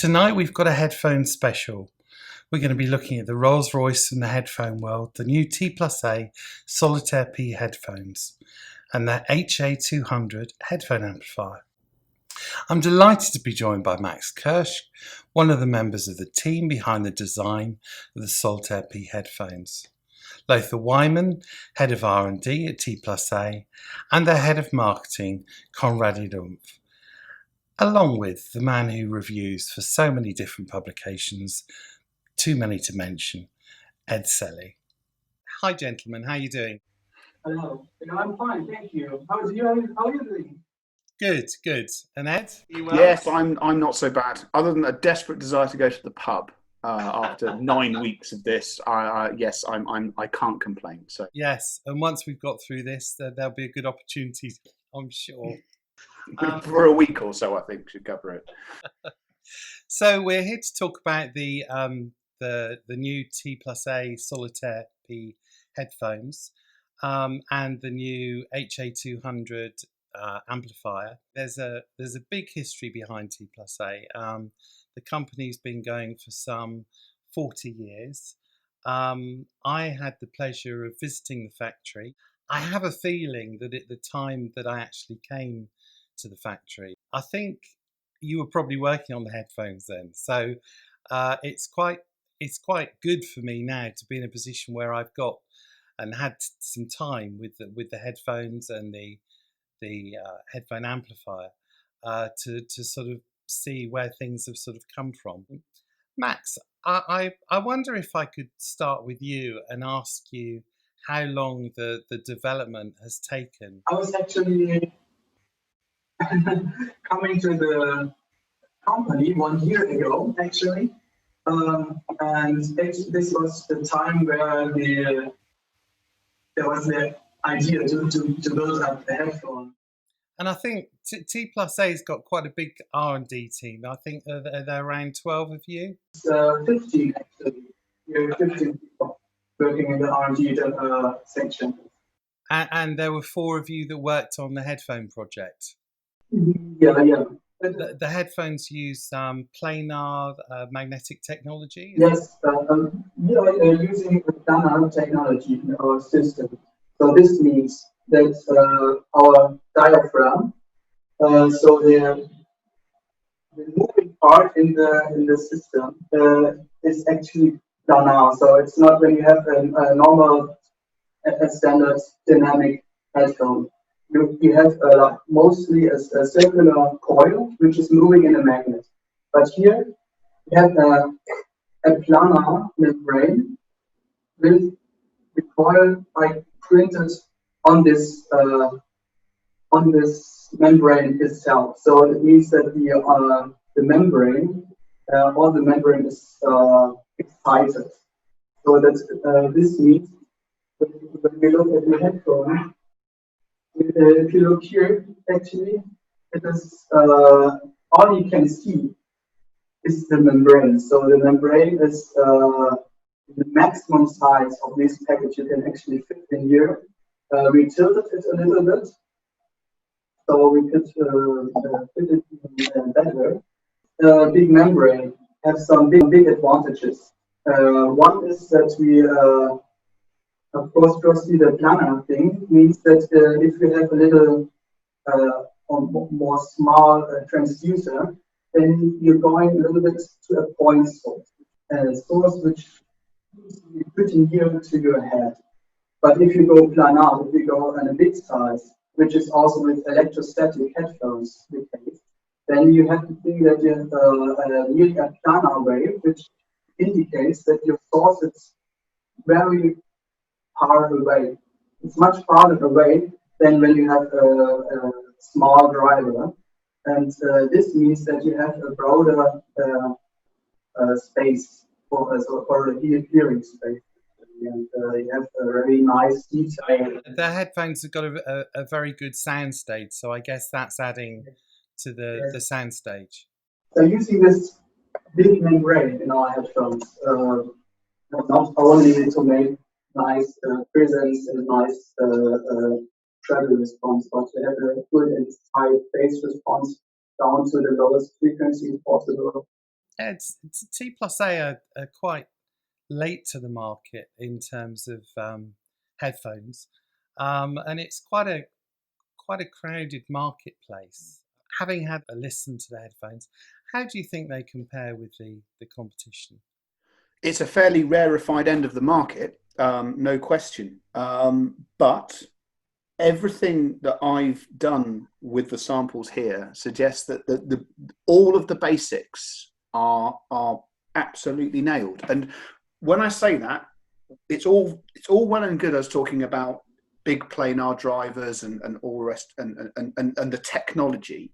Tonight we've got a headphone special. We're going to be looking at the Rolls-Royce in the headphone world, the new T+A Solitaire P Headphones and the HA200 Headphone Amplifier. I'm delighted to be joined by Max Kirsch, one of the members of the team behind the design of the Solitaire P headphones. Lothar Wyman, head of R&D at T+A, and their head of marketing, Konrad Idumpf, along with the man who reviews for so many different publications, too many to mention, Ed Selley. Hi gentlemen, how are you doing? Hello, I'm fine, thank you. How are you doing? Good. And Ed, are you well? Yes, I'm not so bad. Other than a desperate desire to go to the pub after 9 weeks of this, I can't complain. So yes, and once we've got through this, there'll be a good opportunity, I'm sure. For a week or so, I think should cover it. So we're here to talk about the new T+A Solitaire P headphones and the new HA200 amplifier. There's a big history behind T+A. The company's been going for some 40 years. I had the pleasure of visiting the factory. I have a feeling that at the time that I actually came to the factory, I think you were probably working on the headphones then. So it's quite good for me now to be in a position where I've got and had some time with the headphones and the headphone amplifier to sort of see where things have sort of come from. Max, I wonder if I could start with you and ask you how long the development has taken. I was actually coming to the company 1 year ago, actually. And this was the time where there was the idea to build up the headphone. And I think T+A's got quite a big R&D team. I think they're around 12 of you. 15 actually. We're 15 people working in the R&D section. And there were 4 of you that worked on the headphone project. Yeah. The headphones use planar magnetic technology? Yes, we are using planar technology in our system. So this means that our diaphragm, so the moving part in the system is actually planar. So it's not when you have a normal, a standard dynamic headphone. You have mostly a circular coil which is moving in a magnet. But here we have a planar membrane with the coil printed on this membrane itself. So it means that the membrane, all the membrane is excited. So that this means that when we look at the headphone, if you look here, actually, it is all you can see is the membrane. So the membrane is the maximum size of this package you can actually fit in here. We tilted it a little bit, so we could fit it even better. Big membrane has some big advantages. One is that we of course, firstly, the planar thing means that if you have a little more small transducer, then you're going a little bit to a point source, which is pretty near to your head. But if you go planar, if you go on a big size, which is also with electrostatic headphones the case, then you have to think that you have nearly a planar wave, which indicates that your source is very far away. It's much farther away than when you have a small driver, and this means that you have a broader space for a hearing space, and you have a very nice detail. The headphones have got a very good sound stage, so I guess that's adding to the sound stage. So using this big membrane in our headphones, not only to make nice presence and nice treble response, but to have a good and tight bass response down to the lowest frequency possible. Ed, T+A are quite late to the market in terms of headphones, and it's quite a crowded marketplace. Having had a listen to the headphones, how do you think they compare with the competition? It's a fairly rarefied end of the market, no question. But everything that I've done with the samples here suggests that all of the basics are absolutely nailed. And when I say that, it's all well and good us talking about big planar drivers and all the rest and the technology,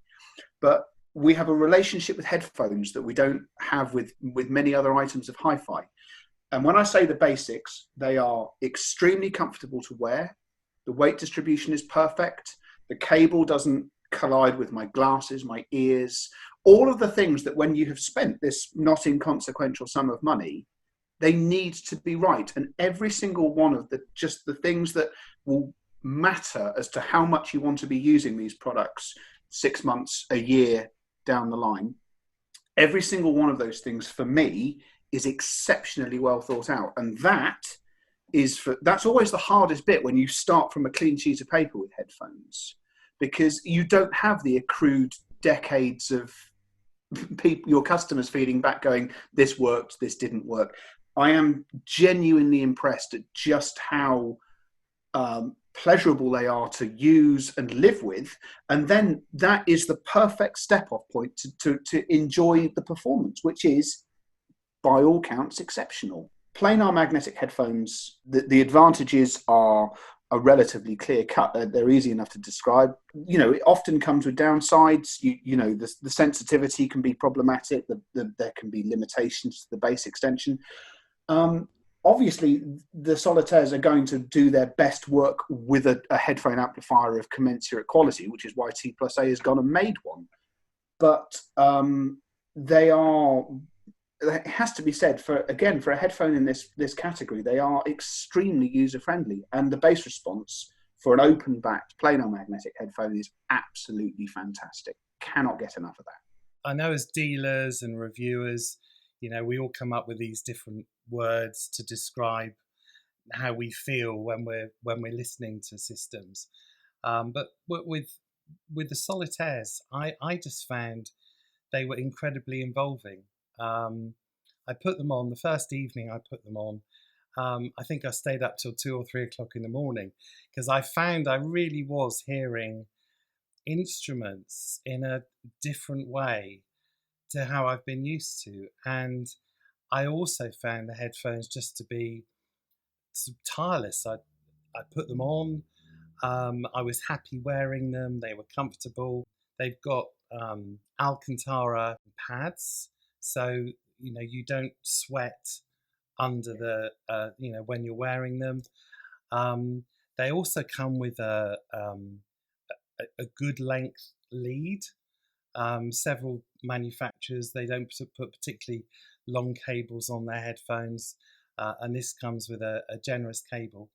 but we have a relationship with headphones that we don't have with many other items of hi-fi. And when I say the basics, they are extremely comfortable to wear. The weight distribution is perfect. The cable doesn't collide with my glasses, my ears, all of the things that when you have spent this not inconsequential sum of money, they need to be right. And every single one of the things that will matter as to how much you want to be using these products 6 months, a year down the line, every single one of those things for me is exceptionally well thought out. And that's always the hardest bit when you start from a clean sheet of paper with headphones, because you don't have the accrued decades of people, your customers feeding back going, this worked, this didn't work. I am genuinely impressed at just how pleasurable they are to use and live with. And then that is the perfect step off point to enjoy the performance, which is by all counts exceptional. Planar magnetic headphones, the advantages are relatively clear cut. They're easy enough to describe. It often comes with downsides. The sensitivity can be problematic. There can be limitations to the bass extension. Obviously, the Solitaires are going to do their best work with a headphone amplifier of commensurate quality, which is why T+A has gone and made one. But it has to be said, for a headphone in this category, they are extremely user-friendly, and the bass response for an open-backed planar magnetic headphone is absolutely fantastic. Cannot get enough of that. I know as dealers and reviewers, we all come up with these different words to describe how we feel when we're listening to systems. But with the Solitaires, I just found they were incredibly involving. I put them on the first evening. I put them on. I think I stayed up till 2 or 3 o'clock in the morning because I found I really was hearing instruments in a different way to how I've been used to. And I also found the headphones just to be tireless. I put them on. I was happy wearing them. They were comfortable. They've got Alcantara pads, so you don't sweat under the when you're wearing them. They also come with a good length lead. Several manufacturers, they don't put particularly long cables on their headphones, and this comes with a generous cable.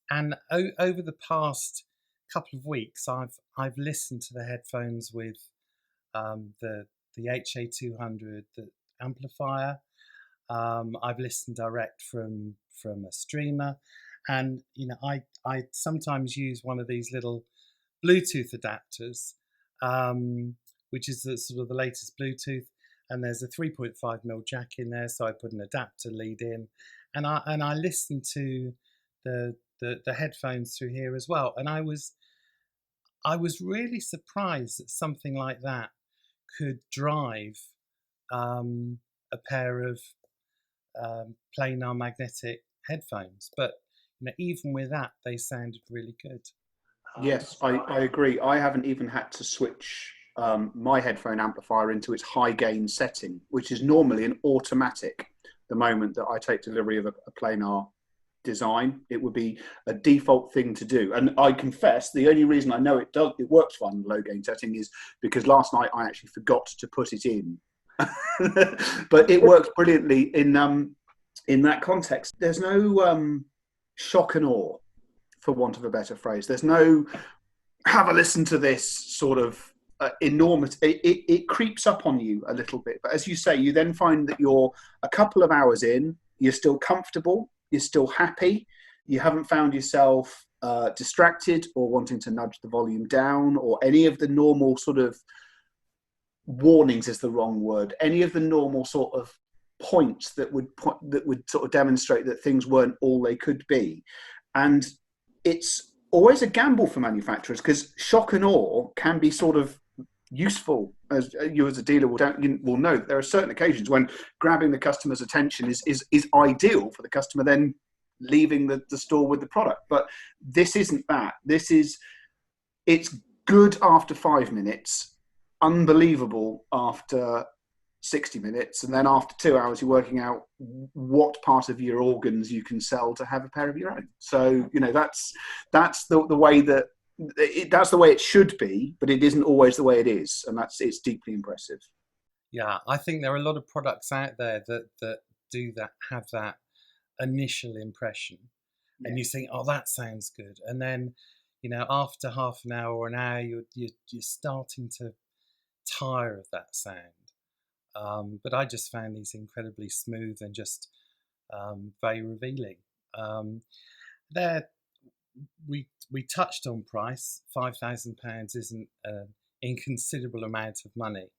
And over the past couple of weeks, I've listened to the headphones with the HA200 amplifier. I've listened direct from a streamer, and I sometimes use one of these little Bluetooth adapters, which is the latest Bluetooth, and there's a 3.5mm jack in there, so I put an adapter lead in, and I listen to the headphones through here as well, and I was really surprised that something like that could drive a pair of planar magnetic headphones, but even with that, they sounded really good. Yes, I agree. I haven't even had to switch my headphone amplifier into its high gain setting, which is normally an automatic. The moment that I take delivery of a planar design, it would be a default thing to do. And I confess, the only reason I know it works fine in low gain setting is because last night I actually forgot to put it in. But it works brilliantly in that context. There's no shock and awe, for want of a better phrase. There's no have a listen to this sort of enormous. It creeps up on you a little bit. But as you say, you then find that you're a couple of hours in, you're still comfortable, you're still happy, you haven't found yourself distracted or wanting to nudge the volume down, or any of the normal sort of warnings is the wrong word, any of the normal sort of points that would sort of demonstrate that things weren't all they could be. And it's always a gamble for manufacturers, because shock and awe can be sort of useful, as you as a dealer will know. There are certain occasions when grabbing the customer's attention is ideal for the customer then leaving the store with the product. But this isn't that. It's good after 5 minutes, unbelievable after 60 minutes, and then after 2 hours you're working out what part of your organs you can sell to have a pair of your own. So that's the way that's the way it should be, but it isn't always the way it is, and it's deeply impressive. Yeah, I think there are a lot of products out there that do that, have that initial impression, and you think, oh, that sounds good, and then after half an hour or an hour you're starting to tire of that sound. But I just found these incredibly smooth and just very revealing. We touched on price. £5,000 isn't an inconsiderable amount of money.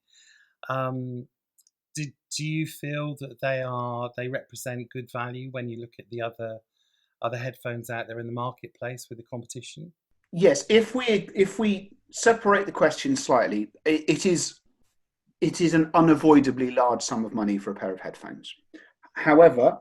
Do you feel that they represent good value when you look at the other headphones out there in the marketplace with the competition? Yes, if we separate the question slightly, it is an unavoidably large sum of money for a pair of headphones. However,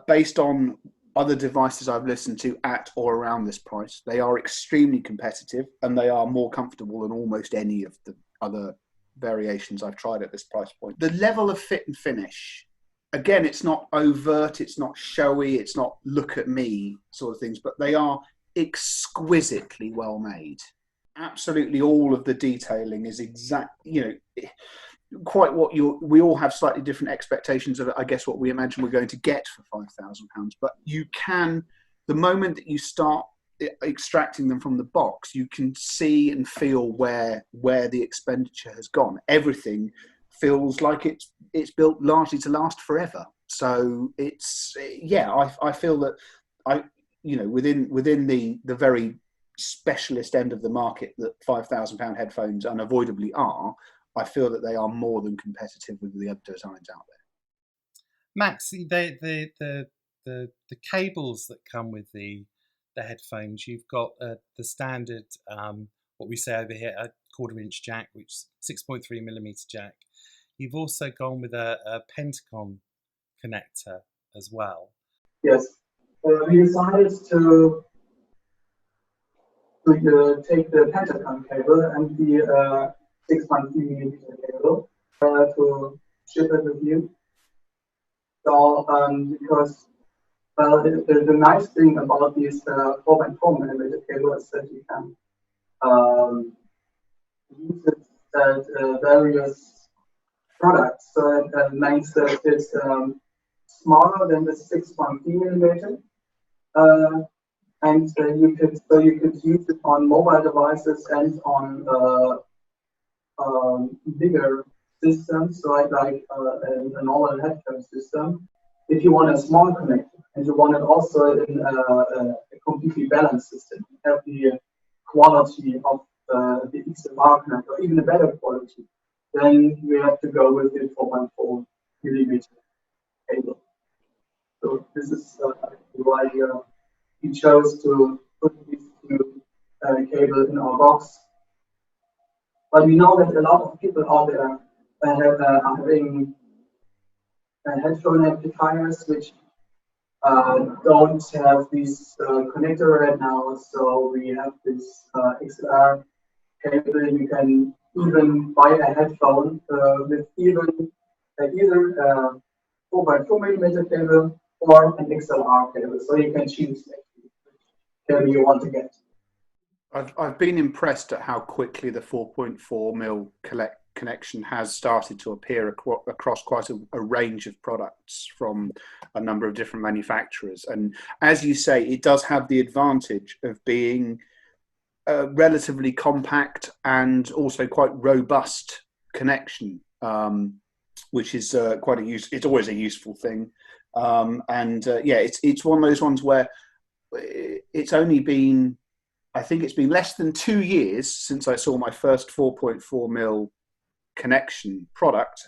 based on other devices I've listened to at or around this price, they are extremely competitive, and they are more comfortable than almost any of the other variations I've tried at this price point. The level of fit and finish, again, it's not overt, it's not showy, it's not look at me sort of things, but they are exquisitely well made. Absolutely all of the detailing is quite what we all have slightly different expectations of, I guess, what we imagine we're going to get for £5,000. But you can, the moment that you start extracting them from the box, you can see and feel where the expenditure has gone. Everything feels like it's built largely to last forever. So I feel that within the very specialist end of the market that £5,000 headphones unavoidably are, I feel that they are more than competitive with the other designs out there. Max, the cables that come with the headphones, you've got the standard, what we say over here, a 1/4-inch jack, which is 6.3mm jack. You've also gone with a Pentagon connector as well. Yes, we decided to take the Pentagon cable and the 6.3mm cable to ship it with you. So because the nice thing about these 4.4mm cable is that you can use it at various products. So it makes that it's smaller than the 6.3mm. And you could use it on mobile devices and on bigger systems, right? Like a normal headphone system. If you want a small connector and you want it also in a completely balanced system, you have the quality of the XLR connector, even a better quality, then you have to go with the 4.4mm cable. So this is why we chose to put these two cables in our box. But we know that a lot of people out there are having headphone amplifiers which don't have this connector right now. So we have this XLR cable. You can even buy a headphone with either 4.4mm cable or an XLR cable. So you can choose which cable you want to get. I've been impressed at how quickly the 4.4mm connection has started to appear across quite a range of products from a number of different manufacturers. And as you say, it does have the advantage of being relatively compact and also quite robust connection, which is quite it's always a useful thing. Yeah, it's one of those ones where it's only been, I think it's been less than 2 years since I saw my first 4.4mm connection product,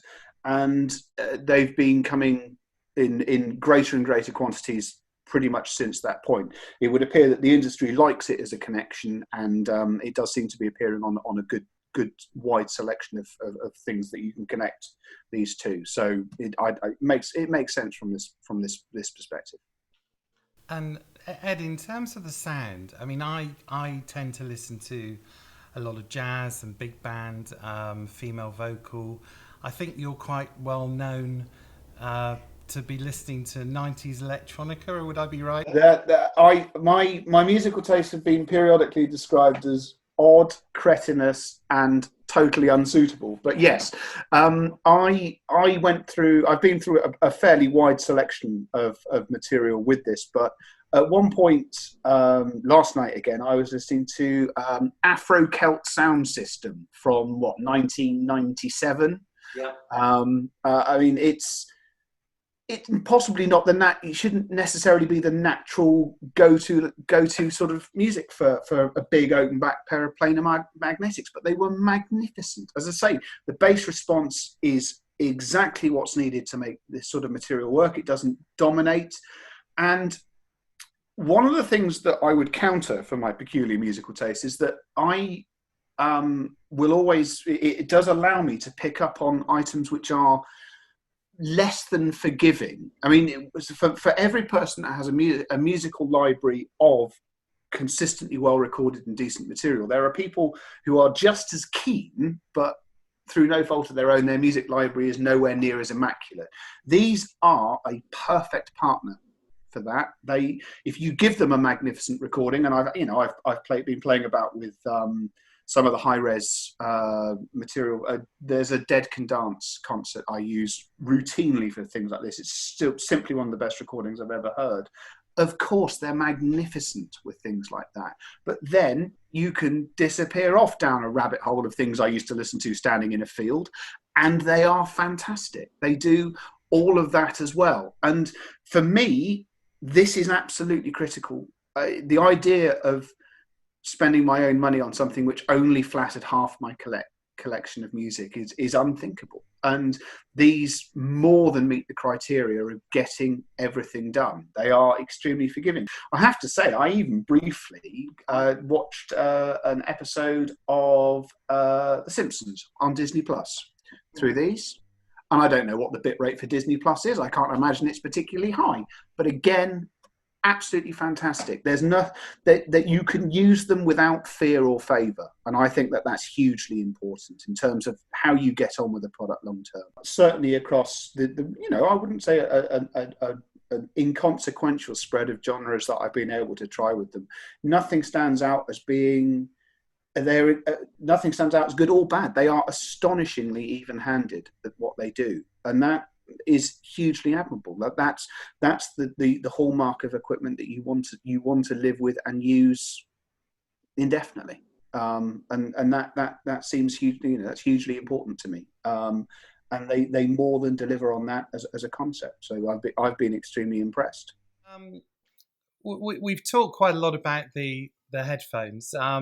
and they've been coming in greater and greater quantities pretty much since that point. It would appear that the industry likes it as a connection, and it does seem to be appearing on a good wide selection of things that you can connect these two. So it makes sense from this perspective. And Ed, in terms of the sound, I mean, I tend to listen to a lot of jazz and big band, female vocal. I think you're quite well known to be listening to 90s electronica, or would I be right? My musical tastes have been periodically described as odd, cretinous, and totally unsuitable. But yes, I've been through a fairly wide selection of material with this. But at one point last night, again, I was listening to Afro Celt Sound System from 1997. Yeah. I mean, it's possibly not it shouldn't necessarily be the natural go-to sort of music for a big open back pair of planar magnetics, but they were magnificent. As I say, the bass response is exactly what's needed to make this sort of material work. It doesn't dominate. And one of the things that I would counter for my peculiar musical taste is that I will always, it does allow me to pick up on items which are less than forgiving. I mean, for every person that has a musical library of consistently well recorded and decent material, there are people who are just as keen, but through no fault of their own, their music library is nowhere near as immaculate. These are a perfect partner for that. If you give them a magnificent recording, and I've been playing about with some of the high-res material. There's a Dead Can Dance concert I use routinely for things like this. It's still simply one of the best recordings I've ever heard. Of course, they're magnificent with things like that. But then you can disappear off down a rabbit hole of things I used to listen to standing in a field, and they are fantastic. They do all of that as well. And for me, this is absolutely critical. The idea of spending my own money on something which only flattered half my collection of music is unthinkable. And these more than meet the criteria of getting everything done. They are extremely forgiving. I have to say, I even briefly watched an episode of The Simpsons on Disney Plus through these. And I don't know what the bit rate for Disney Plus is. I can't imagine it's particularly high. But again, absolutely fantastic. There's no that you can use them without fear or favor, and I think that that's hugely important in terms of how you get on with the product long term. Certainly across the I wouldn't say an inconsequential spread of genres that I've been able to try with them. Nothing stands out as being nothing stands out as good or bad. They are astonishingly even-handed at what they do, and that is hugely admirable. That's the hallmark of equipment that you want to live with and use indefinitely. And that seems hugely, that's hugely important to me. And they more than deliver on that as a concept. So I've been extremely impressed. We've talked quite a lot about the headphones. I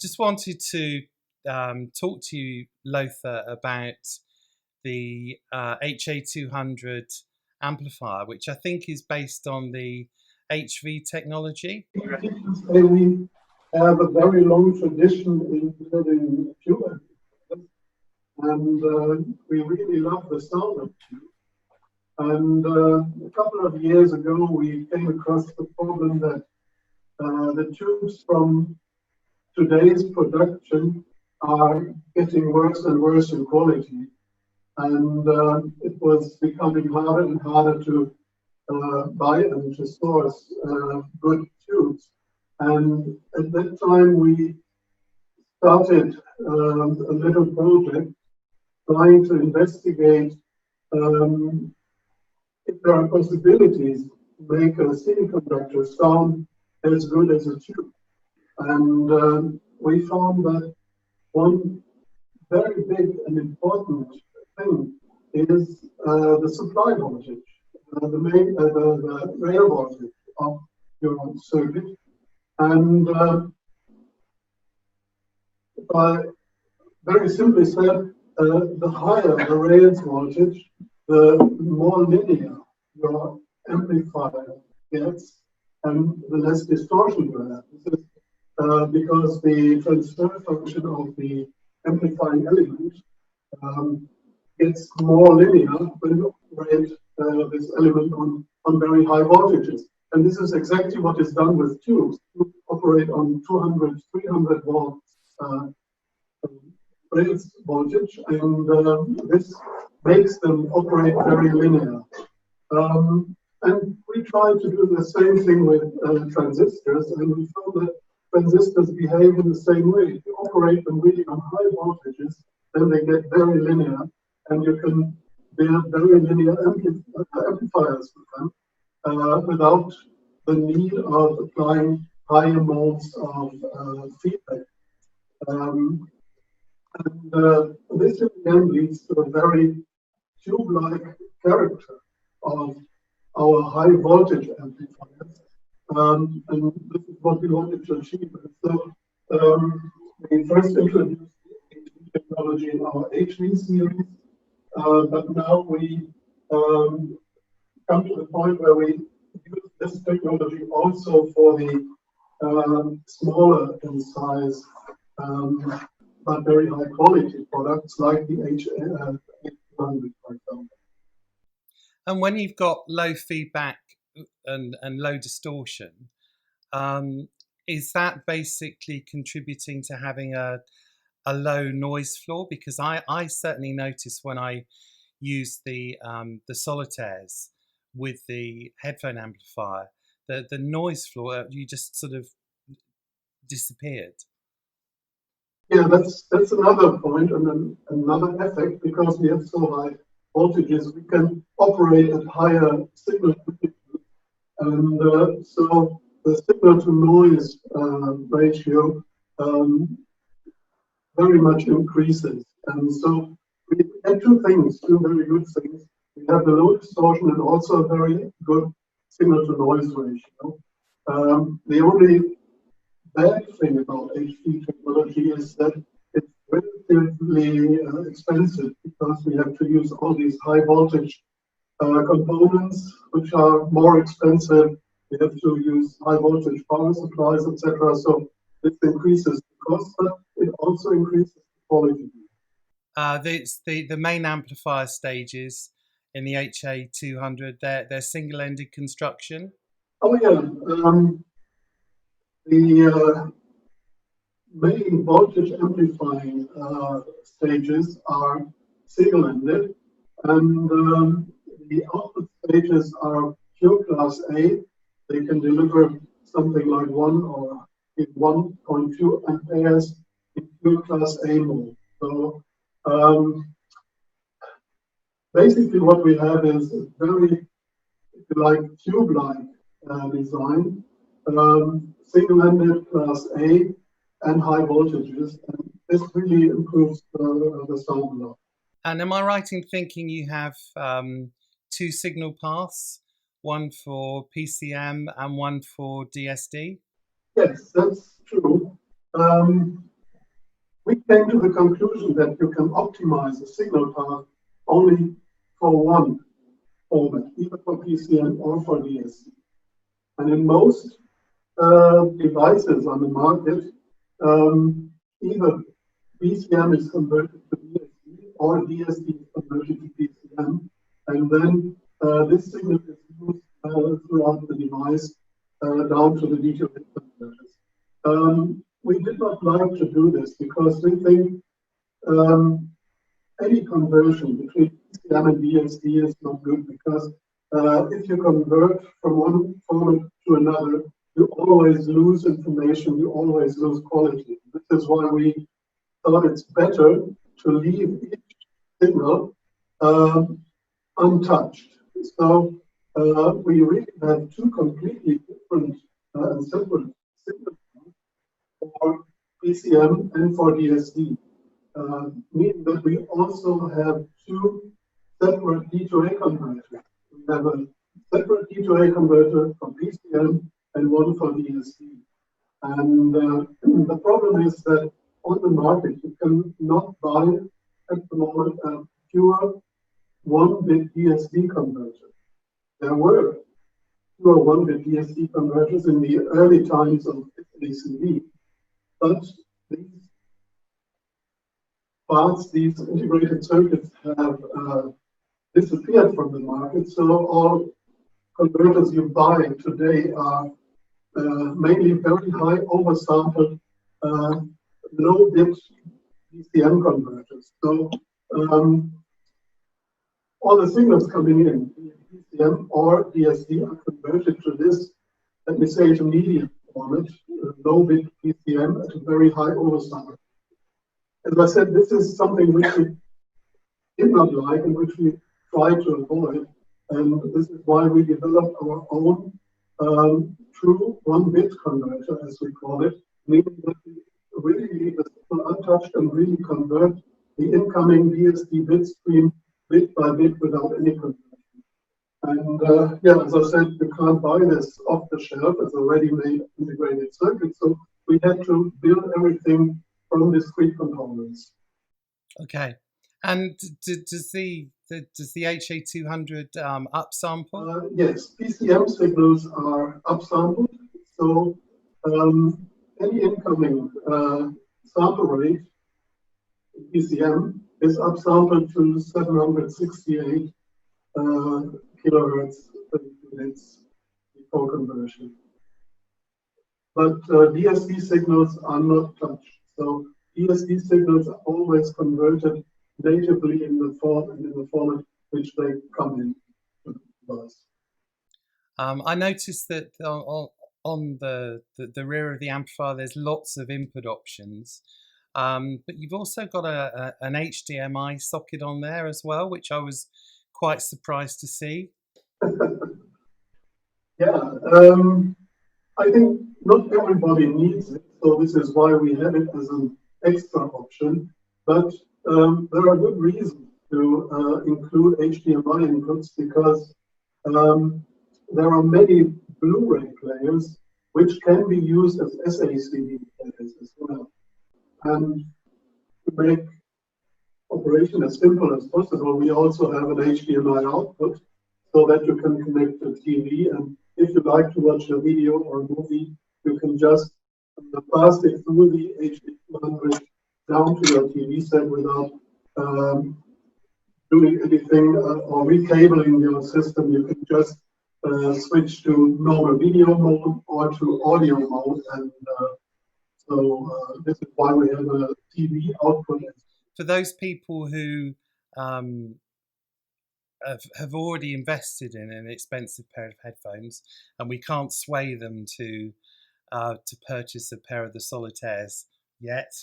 just wanted to talk to you, Lothar, about the HA200 amplifier, which I think is based on the HV technology. We have a very long tradition in building tube and we really love the sound of tube. And a couple of years ago, we came across the problem that the tubes from today's production are getting worse and worse in quality. And it was becoming harder and harder to buy and to source good tubes. And at that time, we started a little project trying to investigate if there are possibilities to make a semiconductor sound as good as a tube. And we found that one very big and important thing is the supply voltage, the rail voltage of your circuit. And by very simply said, the higher the rails voltage, the more linear your amplifier gets and the less distortion you have. This is because the transfer function of the amplifying element gets more linear when you operate this element on very high voltages. And this is exactly what is done with tubes. You operate on 200, 300 volts rails voltage, and this makes them operate very linear. And we tried to do the same thing with transistors, and we found that transistors behave in the same way. If you operate them really on high voltages, then they get very linear, and you can build very linear amplifiers with them without the need of applying high amounts of feedback. And this in the end leads to a very tube-like character of our high voltage amplifiers. And this is what we wanted to achieve. So we first introduced HV technology in our HV series, but now we come to the point where we use this technology also for the smaller in size but very high quality products like the HA200, for example. And when you've got low feedback and low distortion, is that basically contributing to having a low noise floor? Because I certainly notice when I use the solitaires with the headphone amplifier, the noise floor, you just sort of disappeared. Yeah, that's another point and then another effect, because we have so high voltages, we can operate at higher signal amplitude, and so the signal to noise ratio very much increases. And so we have two very good things. We have the low distortion and also a very good signal to noise ratio. The only bad thing about HV technology is that it's relatively expensive, because we have to use all these high voltage components, which are more expensive. We have to use high voltage power supplies, etc. So this increases the cost, but it also increases the quality. The main amplifier stages in the HA200, they're single-ended construction. Oh yeah. The main voltage amplifying stages are single-ended, and the output stages are pure class A. They can deliver something like 1 or 1.2 amperes in pure class A mode. So basically what we have is a very, if you like, tube-like design. Single-ended class A and high voltages, and this really improves the sound a lot. And am I right in thinking you have two signal paths, one for PCM and one for DSD? Yes, that's true. We came to the conclusion that you can optimize a signal path only for one format, either for PCM or for DSD. And in most devices on the market, either PCM is converted to DSD or DSD is converted to PCM, and then this signal is used throughout the device down to the digital converters. We did not like to do this because we think any conversion between PCM and DSD is not good, because if you convert from one format to another, you always lose information, you always lose quality. This is why we thought it's better to leave each signal untouched. So we really have two completely different and separate signals. PCM and for DSD, meaning that we also have two separate D2A converters. We have a separate D2A converter for PCM and one for DSD. And the problem is that on the market, you cannot buy at the moment a pure 1-bit DSD converter. There were pure 1-bit DSD converters in the early times of ACD, but these parts, these integrated circuits have disappeared from the market. So all converters you buy today are mainly very high oversampled low-bit PCM converters. So all the signals coming in, PCM or DSD, are converted to this, let me say, intermediate format, low-bit PCM at a very high oversample. As I said, this is something which we did not like and which we try to avoid. And this is why we developed our own true 1-bit converter, as we call it, meaning that we really leave the signal untouched and really convert the incoming DSD bit stream bit by bit without any conversion. And yeah, as I said, you can't buy this off the shelf as a ready-made integrated circuit, so we had to build everything from discrete components. Okay, and does the HA200 upsample? Yes, PCM signals are upsampled, so any incoming sample rate PCM is upsampled to 768 kilohertz per units before conversion. But DSD signals are not touched. So DSD signals are always converted natively in the form and in the format which they come in to the device. I noticed that on the rear of the amplifier, there's lots of input options. But you've also got an HDMI socket on there as well, which I was quite surprised to see. Yeah, I think not everybody needs it, so this is why we have it as an extra option. But there are good reasons to include HDMI inputs, because there are many Blu-ray players which can be used as SACD players as well. And to make operation as simple as possible, we also have an HDMI output so that you can connect to TV, and if you like to watch a video or a movie, you can just pass it through the HA200 down to your TV set without doing anything or recabling your system. You can just switch to normal video mode or to audio mode, and so this is why we have a TV output. For those people who have already invested in an expensive pair of headphones, and we can't sway them to purchase a pair of the Solitaires yet,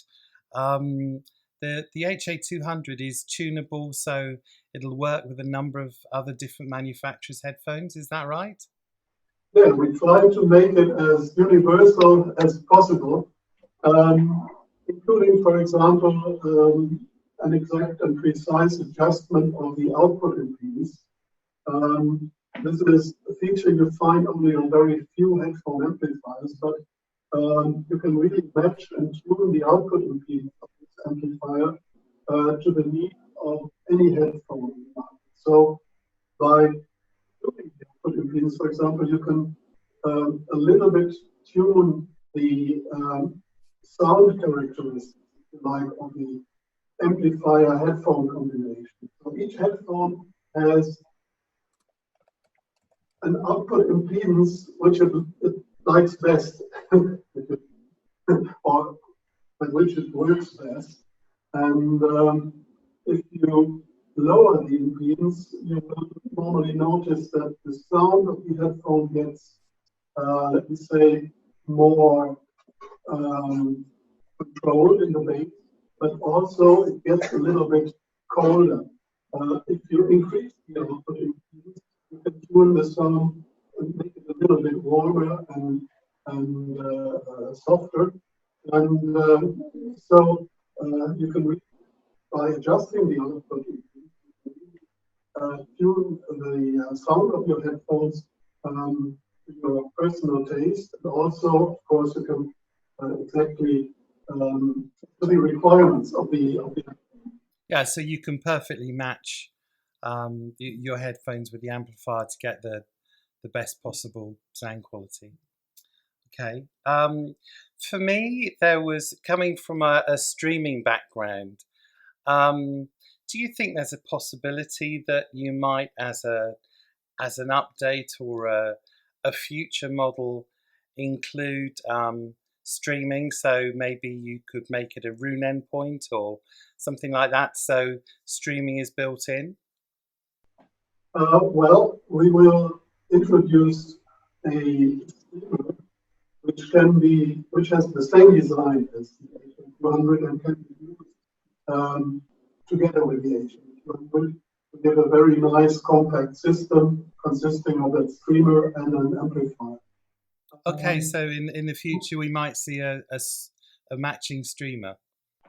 the HA200 is tunable, so it'll work with a number of other different manufacturers' headphones. Is that right? Yeah, we try to make it as universal as possible, including, for example, an exact and precise adjustment of the output impedance. This is a feature you find only on very few headphone amplifiers, but you can really match and tune the output impedance of this amplifier to the need of any headphone. So by tuning the output impedance, for example, you can a little bit tune the sound characteristics, like of the amplifier headphone combination. So each headphone has an output impedance which it likes best, or with which it works best. And if you lower the impedance, you will normally notice that the sound of the headphone gets, let me say, more controlled in the bass, but also it gets a little bit colder. If you increase the output impedance, you can tune the sound and make it a little bit warmer and softer. And so you can, by adjusting the output, tune the sound of your headphones to your personal taste, and also, of course, you can exactly to the requirements of the Yeah, so you can perfectly match your headphones with the amplifier to get the best possible sound quality. Okay. For me, there was coming from a streaming background. Do you think there's a possibility that you might, as an update or a future model, include streaming? So maybe you could make it a Roon endpoint or something like that. So streaming is built in. well, we will introduce a streamer which has the same design as the HA200 and can be used together with the HA200. We have a very nice compact system consisting of a streamer and an amplifier. Okay, so in the future we might see a matching streamer.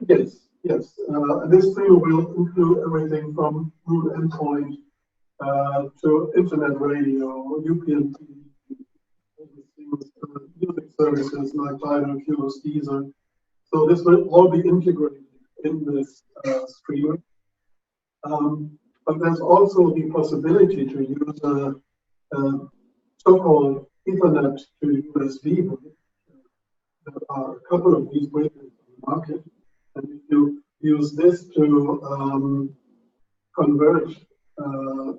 Yes, yes. This streamer will include everything from Roon endpoint to internet radio, UPnP, music services like Tidal, Qos, Deezer. So this will all be integrated in this streamer. But there's also the possibility to use a so-called Ethernet to USB bridge. There are a couple of these bridges on the market. And if you use this to convert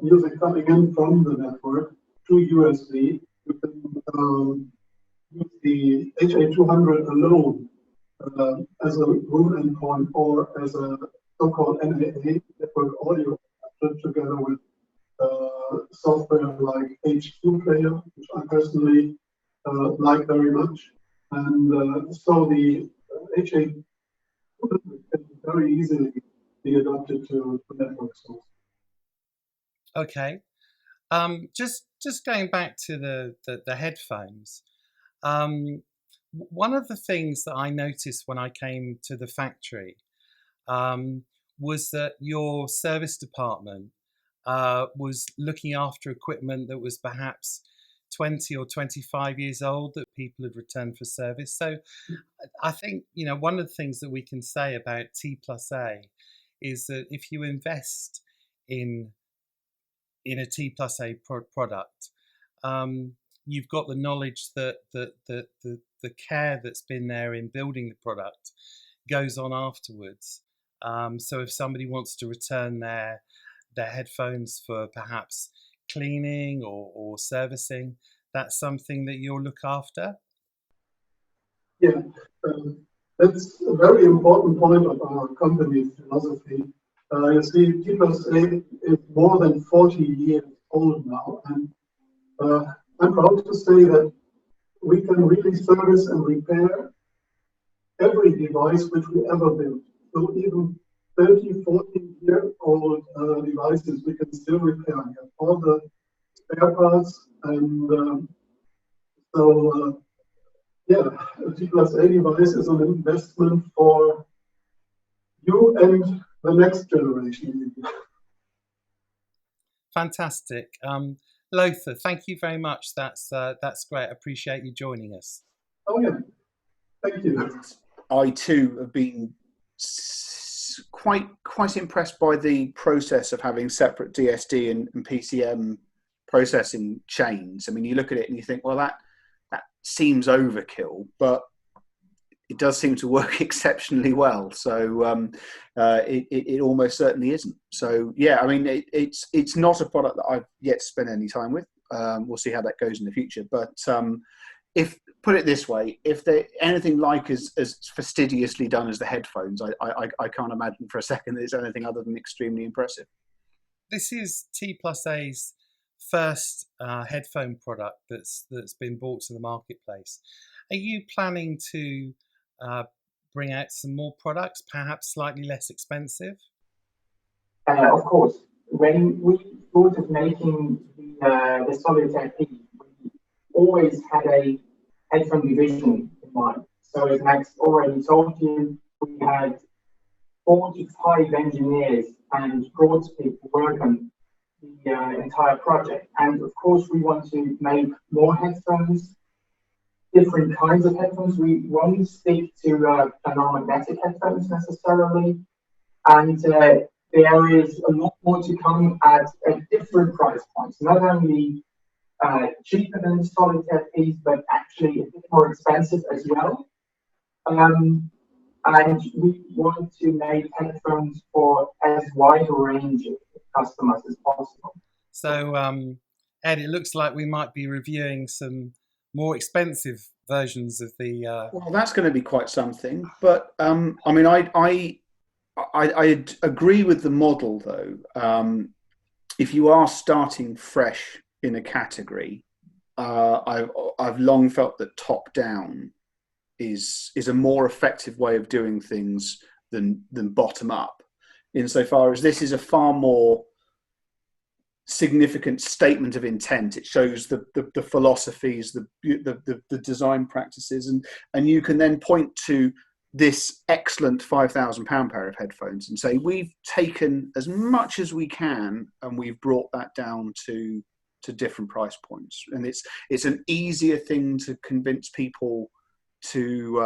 music coming in from the network to USB, you can use the HA200 alone as a Roon endpoint or as a so-called NAA, network audio, together with software like H2 which I personally like very much. And so the HA200 can very easily be adapted to network source. Okay. Just going back to the headphones. One of the things that I noticed when I came to the factory was that your service department was looking after equipment that was perhaps 20 or 25 years old that people had returned for service. So I think, one of the things that we can say about T+A is that if you invest in a T+A product, you've got the knowledge that the care that's been there in building the product goes on afterwards. So if somebody wants to return their headphones for perhaps cleaning or servicing, that's something that you'll look after? Yeah, that's a very important point of our company's philosophy. You see, T+A is more than 40 years old now, and I'm proud to say that we can really service and repair every device which we ever built. So even 30, 40-year-old devices we can still repair. We have all the spare parts, and yeah, a T+A device is an investment for you and the next generation. Fantastic. Lothar, thank you very much. That's great. I appreciate you joining us. Oh yeah, thank you. I too have been quite impressed by the process of having separate DSD and PCM processing chains. I mean, you look at it and you think, well, that seems overkill, but it does seem to work exceptionally well. So it almost certainly isn't. So yeah, I mean, it's not a product that I've yet spent any time with. We'll see how that goes in the future. But if put it this way, if they're anything like as fastidiously done as the headphones, I can't imagine for a second that it's anything other than extremely impressive. This is T+A's first headphone product that's been brought to the marketplace. Are you planning to bring out some more products, perhaps slightly less expensive? Of course. When we thought of making the Solitaire P, we always had a headphone division in mind. So as Max already told you, we had 45 engineers and broad people work on the entire project. And of course, we want to make more headphones, different kinds of headphones. We won't stick to non-magnetic headphones necessarily. And there is a lot more to come at different price points, not only cheaper than the Solitaire Ps, but actually a bit more expensive as well. And we want to make headphones for as wide a range of customers as possible. So, Ed, it looks like we might be reviewing some more expensive versions of the. Well, that's going to be quite something. But I mean, I agree with the model, though. If you are starting fresh in a category, I've long felt that top down is a more effective way of doing things than bottom up, insofar as this is a far more significant statement of intent. It shows the philosophies, the design practices, and you can then point to this excellent £5,000 pair of headphones and say, we've taken as much as we can and we've brought that down to different price points. And it's an easier thing to convince people to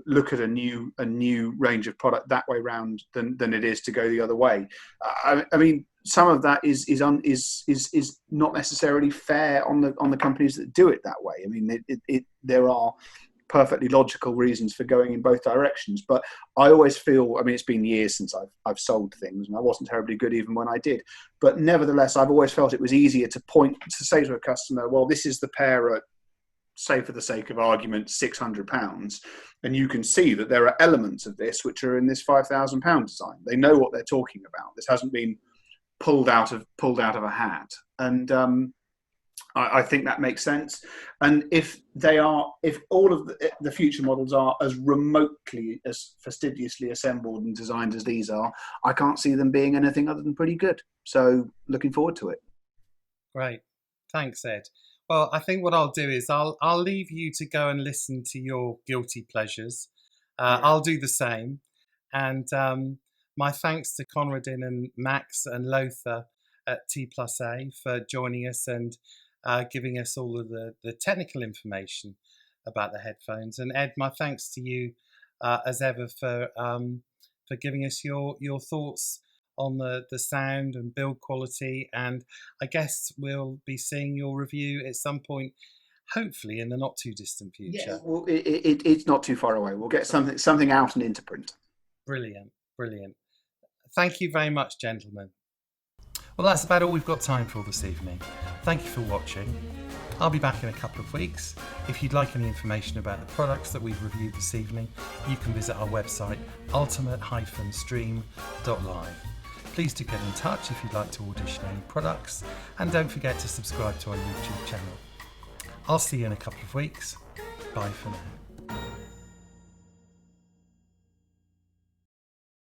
look at a new range of product that way round than it is to go the other way. I mean, some of that is not necessarily fair on the companies that do it that way. I mean, there are perfectly logical reasons for going in both directions, but I always feel, I mean, it's been years since I've sold things, and I wasn't terribly good even when I did, but nevertheless, I've always felt it was easier to say to a customer, well, this is the pair at, say for the sake of argument, £600, and you can see that there are elements of this which are in this £5,000 design. They know what they're talking about. This hasn't been pulled out of a hat, and I think that makes sense. And if all of the future models are as remotely, as fastidiously assembled and designed as these are, I can't see them being anything other than pretty good. So looking forward to it. Great, thanks, Ed. Well, I think what I'll do is I'll leave you to go and listen to your guilty pleasures. I'll do the same, and my thanks to Conradin and Max and Lothar at T+A for joining us and giving us all of the technical information about the headphones. And Ed, my thanks to you as ever for giving us your thoughts on the sound and build quality. And I guess we'll be seeing your review at some point, hopefully in the not too distant future. Yeah, well, it's not too far away. We'll get something out and into print. Brilliant. Thank you very much, gentlemen. Well, that's about all we've got time for this evening. Thank you for watching. I'll be back in a couple of weeks. If you'd like any information about the products that we've reviewed this evening, you can visit our website, ultimate-stream.live. Please do get in touch if you'd like to audition any products, and don't forget to subscribe to our YouTube channel. I'll see you in a couple of weeks. Bye for now.